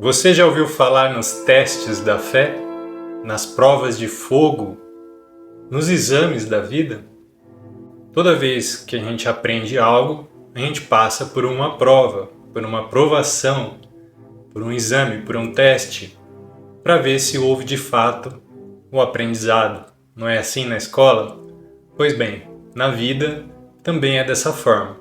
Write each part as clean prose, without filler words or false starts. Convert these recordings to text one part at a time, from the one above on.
Você já ouviu falar nos testes da fé, nas provas de fogo, nos exames da vida? Toda vez que a gente aprende algo, a gente passa por uma prova, por uma provação, por um exame, por um teste, para ver se houve de fato o aprendizado. Não é assim na escola? Pois bem, na vida também é dessa forma.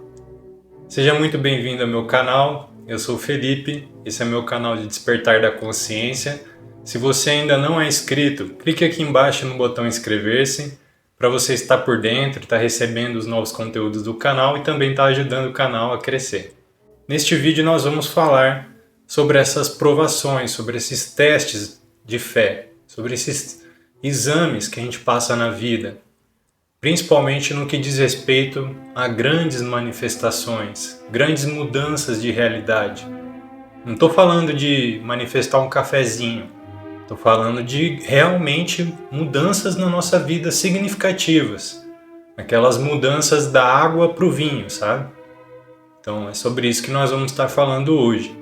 Seja muito bem-vindo ao meu canal, eu sou o Felipe, esse é meu canal de Despertar da Consciência. Se você ainda não é inscrito, clique aqui embaixo no botão inscrever-se para você estar por dentro, estar recebendo os novos conteúdos do canal e também estar ajudando o canal a crescer. Neste vídeo nós vamos falar sobre essas provações, sobre esses testes de fé, sobre esses exames que a gente passa na vida, principalmente no que diz respeito a grandes manifestações, grandes mudanças de realidade. Não estou falando de manifestar um cafezinho, estou falando de realmente mudanças na nossa vida significativas, aquelas mudanças da água para o vinho, sabe? Então é sobre isso que nós vamos estar falando hoje.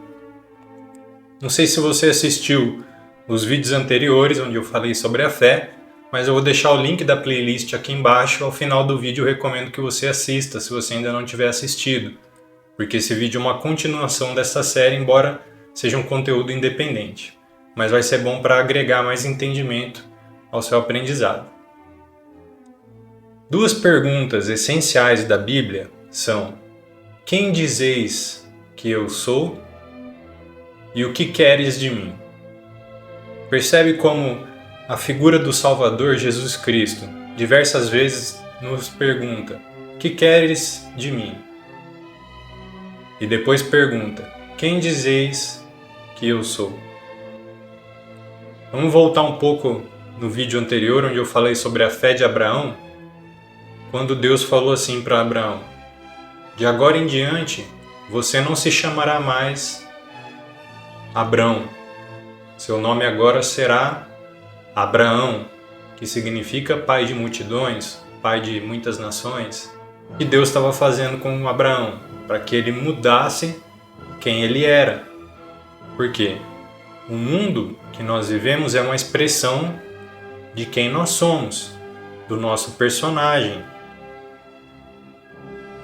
Não sei se você assistiu os vídeos anteriores onde eu falei sobre a fé, mas eu vou deixar o link da playlist aqui embaixo. Ao final do vídeo eu recomendo que você assista, se você ainda não tiver assistido, porque esse vídeo é uma continuação dessa série, embora seja um conteúdo independente, mas vai ser bom para agregar mais entendimento ao seu aprendizado. Duas perguntas essenciais da Bíblia são: quem dizeis que eu sou? E o que queres de mim? Percebe como a figura do Salvador Jesus Cristo diversas vezes nos pergunta: que queres de mim? E depois pergunta: quem dizeis que eu sou? Vamos voltar um pouco no vídeo anterior onde eu falei sobre a fé de Abraão, quando Deus falou assim para Abraão: de agora em diante você não se chamará mais Abrão, seu nome agora será Abraão, que significa pai de multidões, pai de muitas nações. E Deus estava fazendo com Abraão, para que ele mudasse quem ele era. Por quê? O mundo que nós vivemos é uma expressão de quem nós somos, do nosso personagem.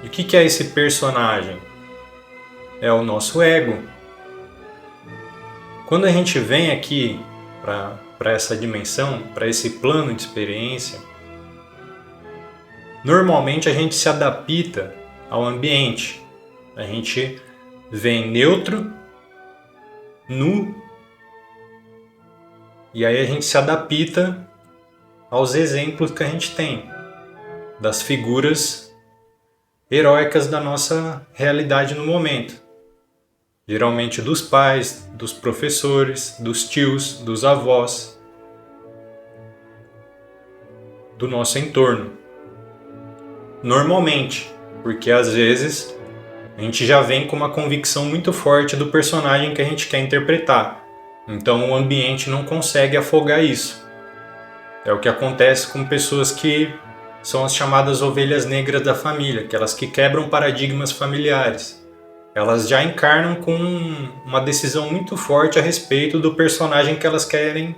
E o que é esse personagem? É o nosso ego. Quando a gente vem aqui para essa dimensão, para esse plano de experiência, normalmente a gente se adapta ao ambiente. A gente vem neutro, nu, e aí a gente se adapta aos exemplos que a gente tem, das figuras heróicas da nossa realidade no momento. Geralmente dos pais, dos professores, dos tios, dos avós, do nosso entorno. Normalmente, porque às vezes a gente já vem com uma convicção muito forte do personagem que a gente quer interpretar. Então o ambiente não consegue afogar isso. É o que acontece com pessoas que são as chamadas ovelhas negras da família, aquelas que quebram paradigmas familiares. Elas já encarnam com uma decisão muito forte a respeito do personagem que elas querem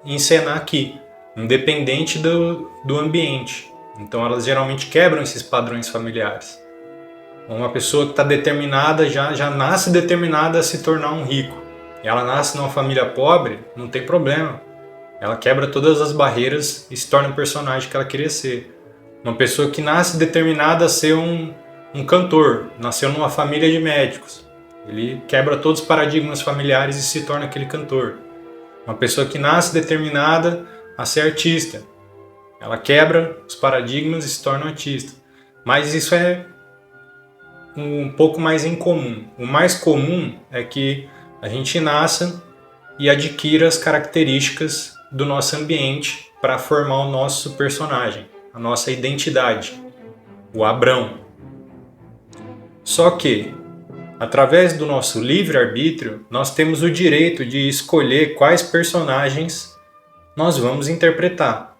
encenar aqui, independente do ambiente. Então elas geralmente quebram esses padrões familiares. Uma pessoa que está determinada, já nasce determinada a se tornar um rico. Ela nasce numa família pobre, não tem problema. Ela quebra todas as barreiras e se torna o personagem que ela queria ser. Uma pessoa que nasce determinada a ser um cantor, nasceu numa família de médicos. Ele quebra todos os paradigmas familiares e se torna aquele cantor. Uma pessoa que nasce determinada a ser artista. Ela quebra os paradigmas e se torna um artista. Mas isso é um pouco mais incomum. O mais comum é que a gente nasça e adquira as características do nosso ambiente para formar o nosso personagem, a nossa identidade, o Abrão. Só que, através do nosso livre-arbítrio, nós temos o direito de escolher quais personagens nós vamos interpretar.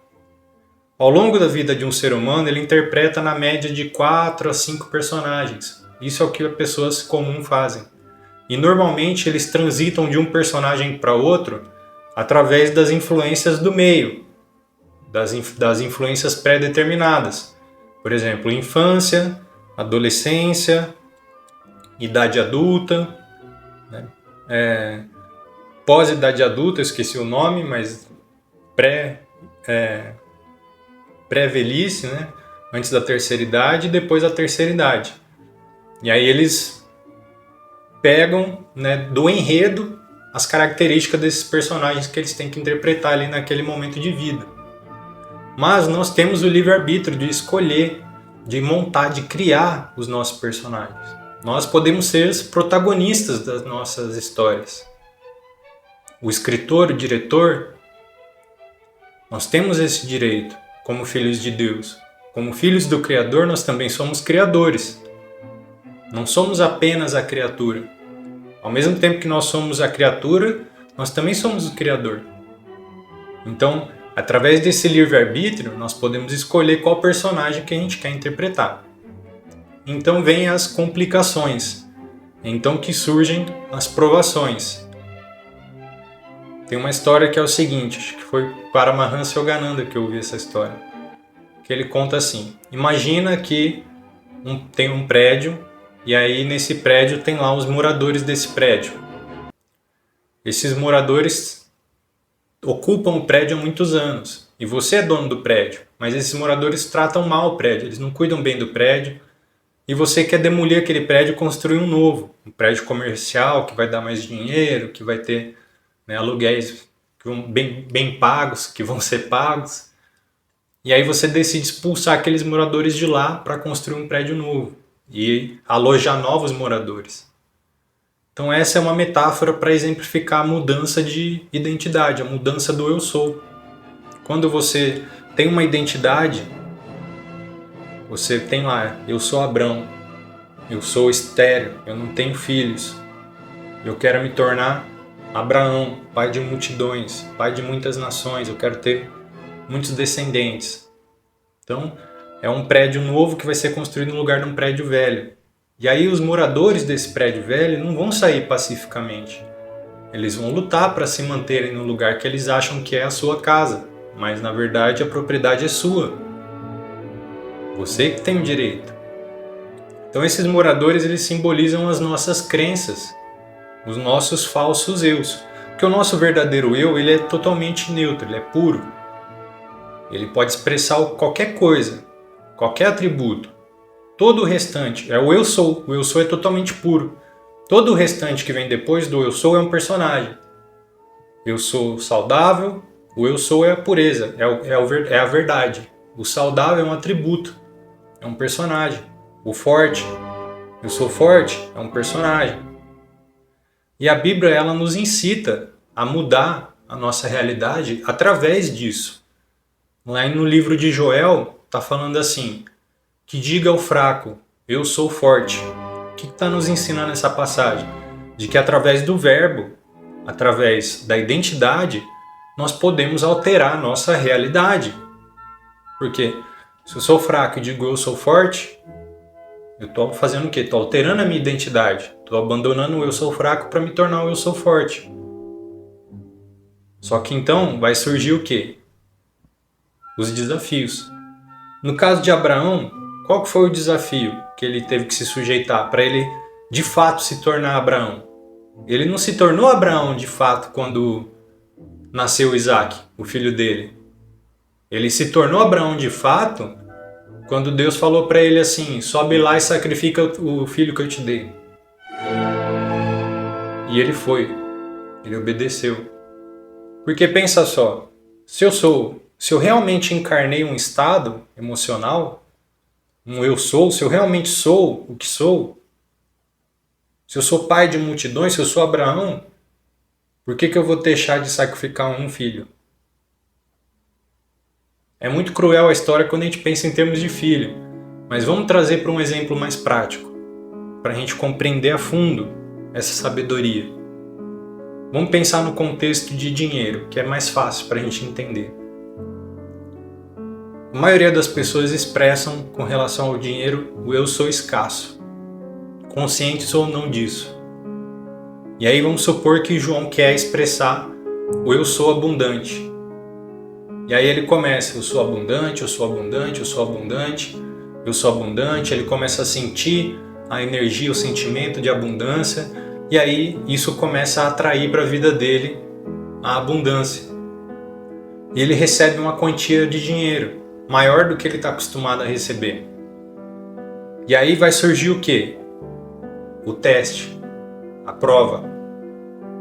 Ao longo da vida de um ser humano, ele interpreta na média de 4 a 5 personagens. Isso é o que as pessoas comuns fazem. E normalmente eles transitam de um personagem para outro através das influências do meio, das influências pré-determinadas. Por exemplo, infância, adolescência, idade adulta, né? Pós-idade adulta, eu esqueci o nome, mas pré-velhice, né? Antes da terceira idade e depois da terceira idade. E aí eles pegam, né, do enredo as características desses personagens que eles têm que interpretar ali naquele momento de vida. Mas nós temos o livre-arbítrio de escolher, de montar, de criar os nossos personagens. Nós podemos ser os protagonistas das nossas histórias. O escritor, o diretor, nós temos esse direito como filhos de Deus. Como filhos do Criador, nós também somos criadores. Não somos apenas a criatura. Ao mesmo tempo que nós somos a criatura, nós também somos o Criador. Então, através desse livre-arbítrio, nós podemos escolher qual personagem que a gente quer interpretar. Então vêm as complicações. Então que surgem as provações. Tem uma história que é o seguinte, acho que foi Paramahansa Yogananda que eu ouvi essa história. Que ele conta assim, imagina que tem um prédio, e aí nesse prédio tem lá os moradores desse prédio. Esses moradores ocupam o prédio há muitos anos, e você é dono do prédio, mas esses moradores tratam mal o prédio, eles não cuidam bem do prédio, e você quer demolir aquele prédio e construir um novo, um prédio comercial que vai dar mais dinheiro, que vai ter, né, aluguéis que vão bem pagos, que vão ser pagos. E aí você decide expulsar aqueles moradores de lá para construir um prédio novo e alojar novos moradores. Então essa é uma metáfora para exemplificar a mudança de identidade, a mudança do eu sou. Quando você tem uma identidade, você tem lá, eu sou Abrão, eu sou estéril, eu não tenho filhos, eu quero me tornar Abraão, pai de multidões, pai de muitas nações, eu quero ter muitos descendentes. Então, é um prédio novo que vai ser construído no lugar de um prédio velho. E aí os moradores desse prédio velho não vão sair pacificamente. Eles vão lutar para se manterem no lugar que eles acham que é a sua casa, mas na verdade a propriedade é sua. Você que tem o direito. Então esses moradores, eles simbolizam as nossas crenças, os nossos falsos eus. Porque o nosso verdadeiro eu, ele é totalmente neutro, ele é puro. Ele pode expressar qualquer coisa, qualquer atributo. Todo o restante é o eu sou. O eu sou é totalmente puro. Todo o restante que vem depois do eu sou é um personagem. Eu sou saudável, o eu sou é a pureza, é a verdade. O saudável é um atributo, é um personagem. O forte, eu sou forte, é um personagem. E a Bíblia, ela nos incita a mudar a nossa realidade através disso. Lá no livro de Joel, está falando assim, que diga ao fraco, eu sou forte. O que está nos ensinando essa passagem? De que através do verbo, através da identidade, nós podemos alterar a nossa realidade. Porque se eu sou fraco e digo eu sou forte, eu estou fazendo o quê? Estou alterando a minha identidade. Estou abandonando o eu sou fraco para me tornar o eu sou forte. Só que então vai surgir o quê? Os desafios. No caso de Abraão, qual que foi o desafio que ele teve que se sujeitar para ele de fato se tornar Abraão? Ele não se tornou Abraão de fato quando nasceu Isaac, o filho dele. Ele se tornou Abraão de fato quando Deus falou para ele assim, sobe lá e sacrifica o filho que eu te dei. E ele foi, ele obedeceu. Porque pensa só, se eu realmente encarnei um estado emocional, um eu sou, se eu realmente sou o que sou, se eu sou pai de multidões, se eu sou Abraão, por que eu vou deixar de sacrificar um filho? É muito cruel a história quando a gente pensa em termos de filho, mas vamos trazer para um exemplo mais prático, para a gente compreender a fundo essa sabedoria. Vamos pensar no contexto de dinheiro, que é mais fácil para a gente entender. A maioria das pessoas expressam com relação ao dinheiro o eu sou escasso, conscientes ou não disso. E aí vamos supor que João quer expressar o eu sou abundante. E aí ele começa, eu sou abundante, eu sou abundante, eu sou abundante, eu sou abundante. Ele começa a sentir a energia, o sentimento de abundância. E aí isso começa a atrair para a vida dele a abundância. E ele recebe uma quantia de dinheiro maior do que ele está acostumado a receber. E aí vai surgir o quê? O teste, a prova,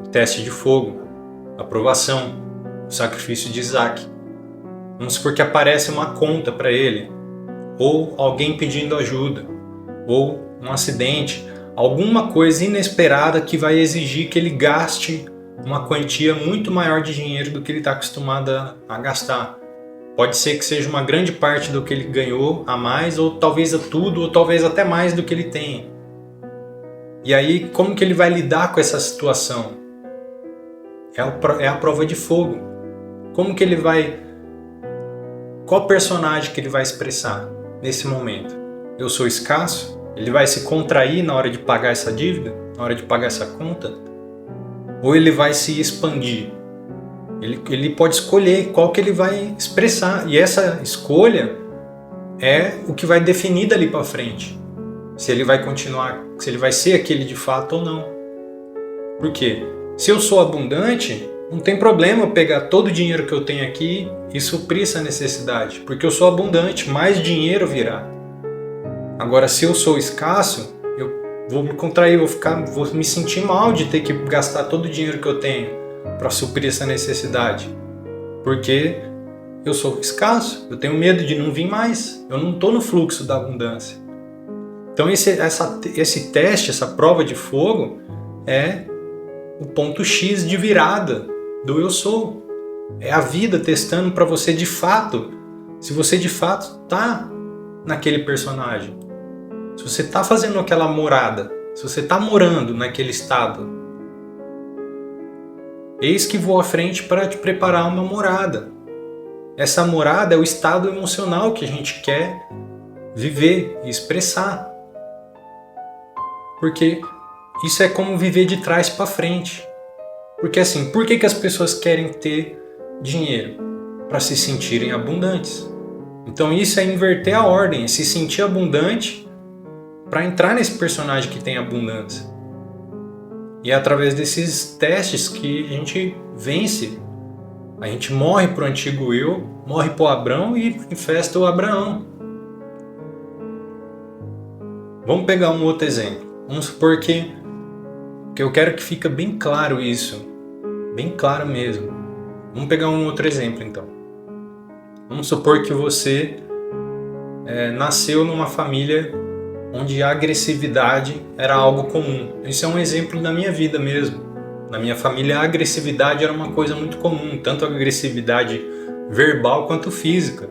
o teste de fogo, a provação, o sacrifício de Isaac. Vamos supor que aparece uma conta para ele, ou alguém pedindo ajuda, ou um acidente, alguma coisa inesperada que vai exigir que ele gaste uma quantia muito maior de dinheiro do que ele está acostumado a gastar. Pode ser que seja uma grande parte do que ele ganhou a mais, ou talvez a tudo, ou talvez até mais do que ele tem. E aí, como que ele vai lidar com essa situação? É a prova de fogo. Como que ele vai... Qual personagem que ele vai expressar nesse momento? Eu sou escasso? Ele vai se contrair na hora de pagar essa dívida? Na hora de pagar essa conta? Ou ele vai se expandir? Ele pode escolher qual que ele vai expressar. E essa escolha é o que vai definir dali para frente. Se ele vai continuar, se ele vai ser aquele de fato ou não. Por quê? Se eu sou abundante, não tem problema eu pegar todo o dinheiro que eu tenho aqui e suprir essa necessidade. Porque eu sou abundante, mais dinheiro virá. Agora, se eu sou escasso, eu vou me contrair, vou me sentir mal de ter que gastar todo o dinheiro que eu tenho para suprir essa necessidade. Porque eu sou escasso, eu tenho medo de não vir mais. Eu não estou no fluxo da abundância. Então esse teste, essa prova de fogo é o ponto X de virada do eu sou. É a vida testando para você de fato, se você de fato está naquele personagem. Se você está fazendo aquela morada, se você está morando naquele estado. Eis que vou à frente para te preparar uma morada. Essa morada é o estado emocional que a gente quer viver e expressar. Porque isso é como viver de trás para frente. Porque assim, por que as pessoas querem ter dinheiro? Para se sentirem abundantes. Então isso é inverter a ordem, é se sentir abundante para entrar nesse personagem que tem abundância. E é através desses testes que a gente vence. A gente morre para o antigo eu, morre para o Abrão e manifesta o Abraão. Vamos pegar um outro exemplo. Vamos supor que eu quero que fique bem claro isso. Bem claro mesmo. Vamos pegar um outro exemplo então. Vamos supor que você nasceu numa família onde a agressividade era algo comum. Isso é um exemplo da minha vida mesmo. Na minha família a agressividade era uma coisa muito comum, tanto a agressividade verbal quanto física.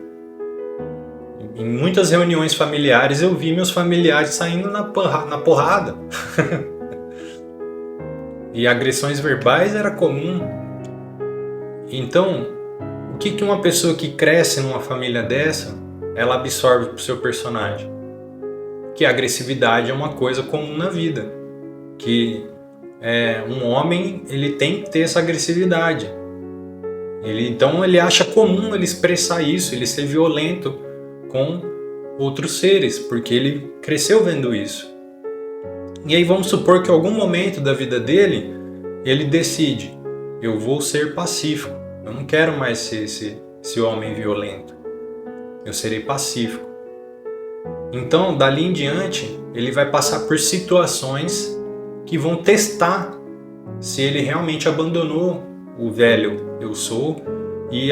Em muitas reuniões familiares eu vi meus familiares saindo na porrada. E agressões verbais era comum. Então, o que uma pessoa que cresce numa família dessa, ela absorve pro seu personagem? Que a agressividade é uma coisa comum na vida. Que um homem ele tem que ter essa agressividade. Então ele acha comum ele expressar isso, ele ser violento com outros seres, porque ele cresceu vendo isso. E aí vamos supor que em algum momento da vida dele, ele decide, eu vou ser pacífico, eu não quero mais ser esse homem violento, eu serei pacífico. Então, dali em diante, ele vai passar por situações que vão testar se ele realmente abandonou o velho eu sou e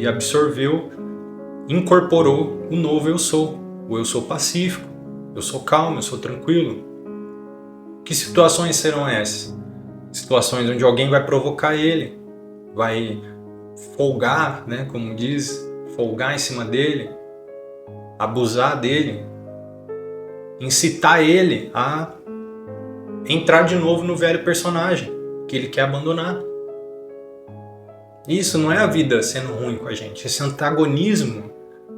absorveu, incorporou o novo eu sou, o eu sou pacífico, eu sou calmo, eu sou tranquilo. Que situações serão essas? Situações onde alguém vai provocar ele, vai folgar, né, como diz, folgar em cima dele, abusar dele, incitar ele a entrar de novo no velho personagem que ele quer abandonar. Isso não é a vida sendo ruim com a gente. Esse antagonismo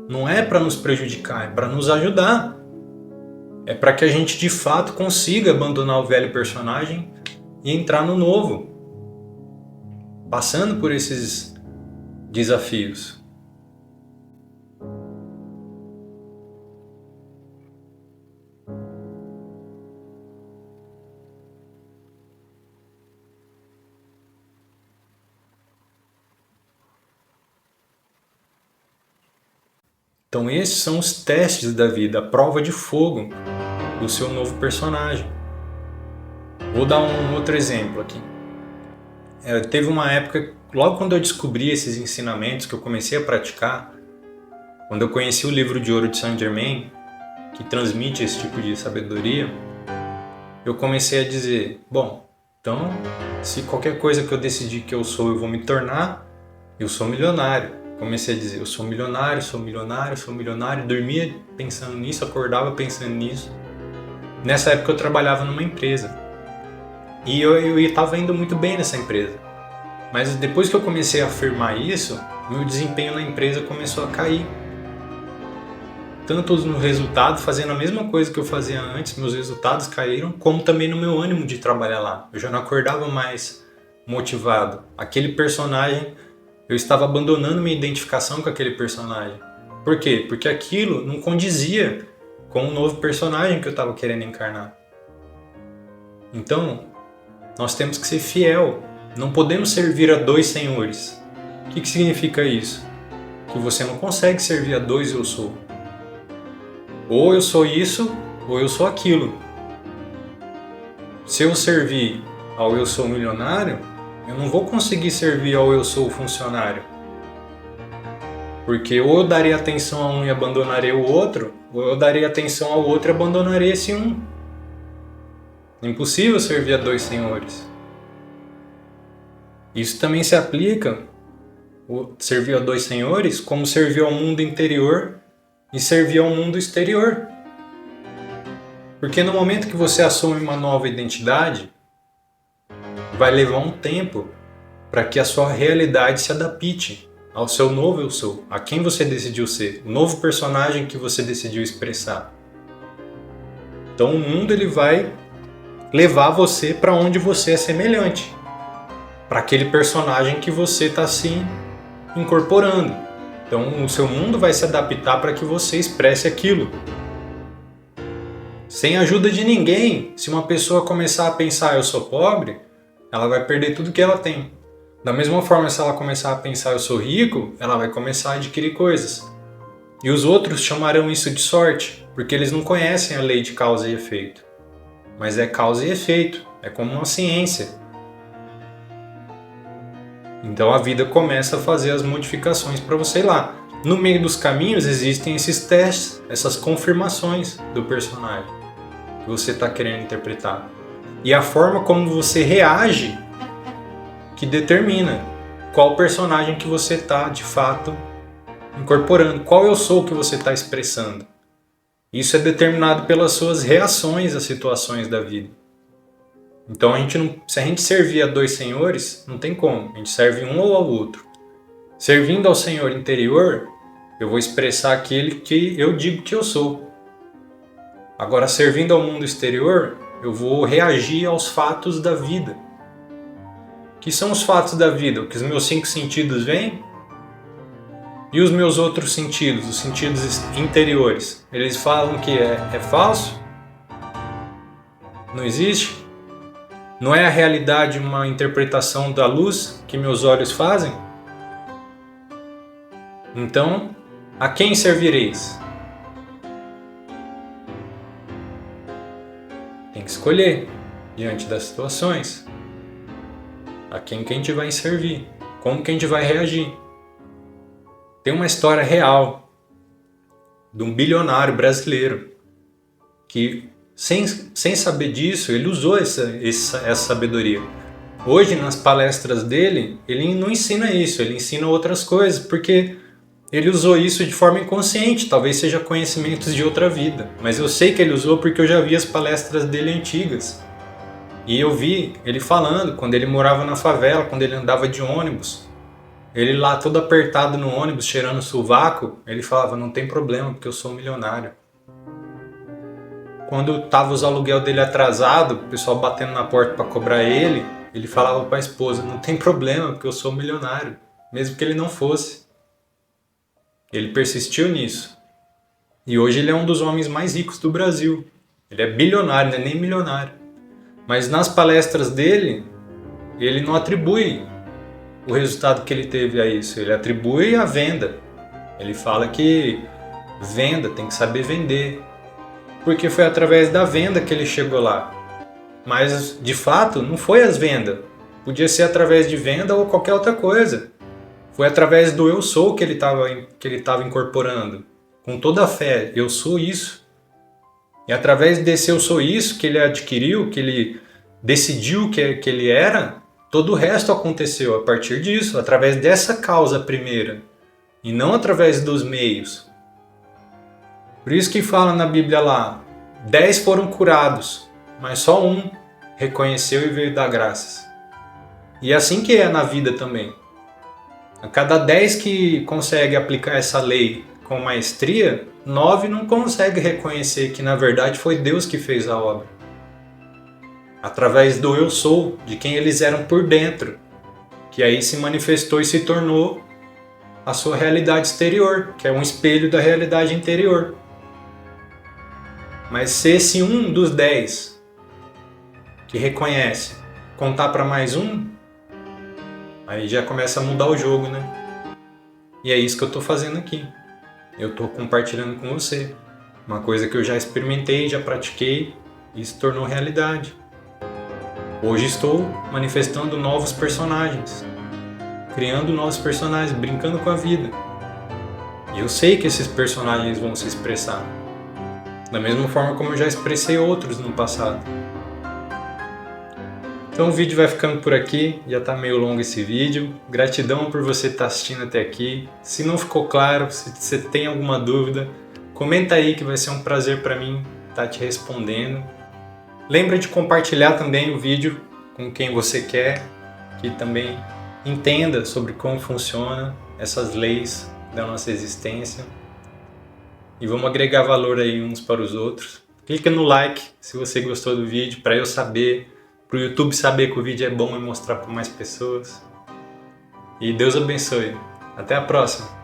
não é para nos prejudicar, é para nos ajudar. É para que a gente de fato consiga abandonar o velho personagem e entrar no novo, passando por esses desafios. Então esses são os testes da vida, a prova de fogo do seu novo personagem. Vou dar um outro exemplo aqui. Teve uma época, logo quando eu descobri esses ensinamentos, que eu comecei a praticar, quando eu conheci o livro de ouro de Saint Germain, que transmite esse tipo de sabedoria, eu comecei a dizer, bom, então se qualquer coisa que eu decidir que eu sou, eu vou me tornar, eu sou milionário. Comecei a dizer, eu sou milionário, sou milionário, sou milionário. Dormia pensando nisso, acordava pensando nisso. Nessa época eu trabalhava numa empresa. E eu estava indo muito bem nessa empresa. Mas depois que eu comecei a afirmar isso, meu desempenho na empresa começou a cair. Tanto no resultado, fazendo a mesma coisa que eu fazia antes, meus resultados caíram, como também no meu ânimo de trabalhar lá. Eu já não acordava mais motivado. Aquele personagem, eu estava abandonando minha identificação com aquele personagem. Por quê? Porque aquilo não condizia com o novo personagem que eu estava querendo encarnar. Então, nós temos que ser fiel. Não podemos servir a dois senhores. O que significa isso? Que você não consegue servir a dois eu sou. Ou eu sou isso, ou eu sou aquilo. Se eu servir ao eu sou milionário, eu não vou conseguir servir ao eu sou funcionário. Porque ou eu daria atenção a um e abandonaria o outro, ou eu daria atenção ao outro e abandonaria esse um. É impossível servir a dois senhores. Isso também se aplica, servir a dois senhores, como servir ao mundo interior e servir ao mundo exterior. Porque no momento que você assume uma nova identidade, vai levar um tempo para que a sua realidade se adapte ao seu novo eu sou, a quem você decidiu ser, o novo personagem que você decidiu expressar. Então o mundo ele vai levar você para onde você é semelhante, para aquele personagem que você está se incorporando. Então o seu mundo vai se adaptar para que você expresse aquilo. Sem a ajuda de ninguém, se uma pessoa começar a pensar eu sou pobre, ela vai perder tudo que ela tem. Da mesma forma, se ela começar a pensar eu sou rico, ela vai começar a adquirir coisas. E os outros chamarão isso de sorte, porque eles não conhecem a lei de causa e efeito. Mas é causa e efeito, é como uma ciência. Então a vida começa a fazer as modificações para você ir lá. No meio dos caminhos existem esses testes, essas confirmações do personagem que você está querendo interpretar. E a forma como você reage que determina qual personagem que você está, de fato, incorporando. Qual eu sou que você está expressando. Isso é determinado pelas suas reações às situações da vida. Então, se a gente servir a dois senhores, não tem como. A gente serve um ou ao outro. Servindo ao senhor interior, eu vou expressar aquele que eu digo que eu sou. Agora, servindo ao mundo exterior, eu vou reagir aos fatos da vida. Que são os fatos da vida? O que os meus 5 sentidos veem? E os meus outros sentidos, os sentidos interiores? Eles falam que é falso? Não existe? Não é a realidade uma interpretação da luz que meus olhos fazem? Então, a quem servireis? Tem que escolher diante das situações. A quem que a gente vai servir? Como que a gente vai reagir? Tem uma história real de um bilionário brasileiro que, sem saber disso, ele usou essa sabedoria. Hoje, nas palestras dele, ele não ensina isso, ele ensina outras coisas, porque ele usou isso de forma inconsciente, talvez seja conhecimentos de outra vida. Mas eu sei que ele usou porque eu já vi as palestras dele antigas. E eu vi ele falando, quando ele morava na favela, quando ele andava de ônibus, ele lá todo apertado no ônibus, cheirando sovaco, ele falava, não tem problema, porque eu sou milionário. quando tava os aluguel dele atrasado, o pessoal batendo na porta para cobrar ele, ele falava para a esposa: não tem problema, porque eu sou milionário, mesmo que ele não fosse. Ele persistiu nisso. E hoje ele é um dos homens mais ricos do Brasil. Ele é bilionário, não é nem milionário. Mas nas palestras dele, ele não atribui o resultado que ele teve a isso. Ele atribui a venda. Ele fala que venda, tem que saber vender. Porque foi através da venda que ele chegou lá. Mas, de fato, não foi as vendas. Podia ser através de venda ou qualquer outra coisa. Foi através do eu sou que ele estava incorporando. Com toda a fé, eu sou isso. E através desse eu sou isso que ele adquiriu, que ele decidiu que ele era, todo o resto aconteceu a partir disso, através dessa causa primeira. E não através dos meios. Por isso que fala na Bíblia lá, 10 foram curados, mas só um reconheceu e veio dar graças. E é assim que é na vida também. A cada 10 que consegue aplicar essa lei com maestria, 9 não consegue reconhecer que na verdade foi Deus que fez a obra. Através do eu sou, de quem eles eram por dentro, que aí se manifestou e se tornou a sua realidade exterior, que é um espelho da realidade interior. Mas se esse um dos 10 que reconhece contar para mais um, aí já começa a mudar o jogo, né? E é isso que eu estou fazendo aqui. Eu estou compartilhando com você uma coisa que eu já experimentei, já pratiquei e se tornou realidade. Hoje estou manifestando novos personagens, criando novos personagens, brincando com a vida. E eu sei que esses personagens vão se expressar, da mesma forma como eu já expressei outros no passado. Então o vídeo vai ficando por aqui, já está meio longo esse vídeo. Gratidão por você estar assistindo até aqui. Se não ficou claro, se você tem alguma dúvida, comenta aí que vai ser um prazer para mim estar te respondendo. Lembra de compartilhar também o vídeo com quem você quer, que também entenda sobre como funciona essas leis da nossa existência. E vamos agregar valor aí uns para os outros. Clica no like se você gostou do vídeo, para eu saber, para o YouTube saber que o vídeo é bom e mostrar para mais pessoas. E Deus abençoe. Até a próxima!